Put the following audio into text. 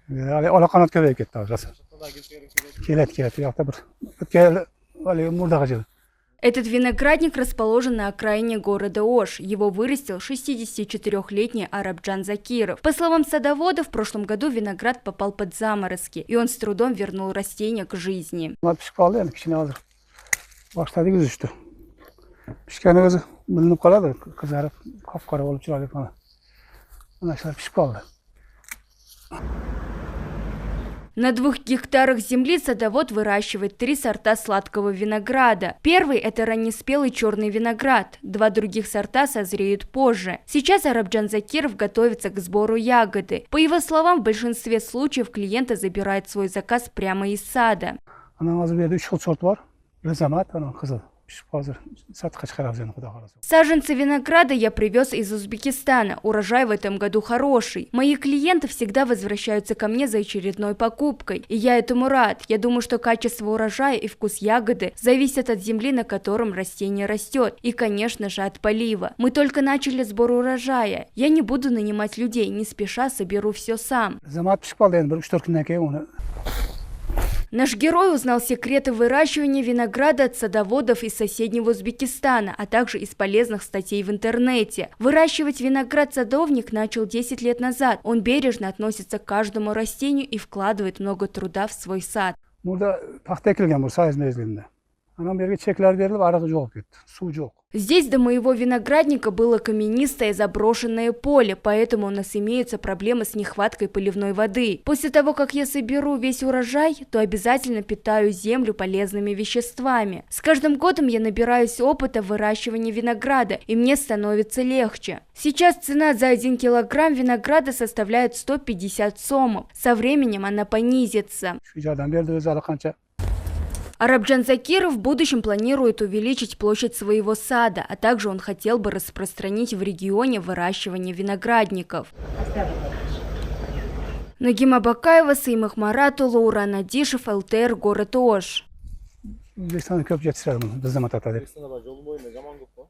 Alaqanat köpeyip ketdi hozir. Keladi. Bu yoqda bir o'tgan murdaga jil. Этот виноградник расположен на окраине города Ош. Его вырастил 64-летний Арабджан Закиров. По словам садовода, в прошлом году виноград попал под заморозки, и он с трудом вернул растение к жизни. Pishib qoldi endi kichkina hozir. Boshladi uzishdi. Pishgani o'zi bilinib qoladi, qizarib, qop-qora bo'lib chiroyli qoladi. Mana shular pishib qoldi. На 2 гектарах земли садовод выращивает 3 сорта сладкого винограда. Первый – это раннеспелый черный виноград. 2 других сорта созреют позже. Сейчас Арабджан Закиров готовится к сбору ягоды. По его словам, в большинстве случаев клиенты забирают свой заказ прямо из сада. Ana hozir bu yerda 3 xil sort bor. Rizamat, ana qizil. Pishib hozir satqa chiqaramiz endi xudo xolasa. Саженцы винограда я привез из Узбекистана. Урожай в этом году хороший. Мои клиенты всегда возвращаются ко мне за очередной покупкой. И я этому рад. Я думаю, что качество урожая и вкус ягоды зависят от земли, на котором растение растет. И, конечно же, от полива. Мы только начали сбор урожая. Я не буду нанимать людей, не спеша соберу все сам. Rizamat pishib qoldi endi 3-4 kundan keyin uni Наш герой узнал секреты выращивания винограда от садоводов из соседнего Узбекистана, а также из полезных статей в интернете. Выращивать виноград садовник начал 10 лет назад. Он бережно относится к каждому растению и вкладывает много труда в свой сад. burada paxta ekilgan bu sayz mezgilida. Ana bu yerga cheklar berilib, arig'i yo'q ketdi. Suv yo'q. Здесь до моего виноградника было каменистое заброшенное поле, поэтому у нас имеются проблемы с нехваткой поливной воды. После того, как я соберу весь урожай, то обязательно питаю землю полезными веществами. С каждым годом я набираюсь опыта в выращивании винограда, и мне становится легче. Сейчас цена за 1 килограмм винограда составляет 150 сомов. Со временем она понизится. Shu joydan berdi o'zi allaqancha. Арабджан Закиров в будущем планирует увеличить площадь своего сада, а также он хотел бы распространить в регионе выращивание виноградников. Нагима Бакаева, Саимах Маратулу, Уран Адишев, ЛТР, город Ош. O'zbekistonda ko'p yetishadi buni, Rizamat ota deb. O'zbekistonda yo'l bo'yida zamon ko'p.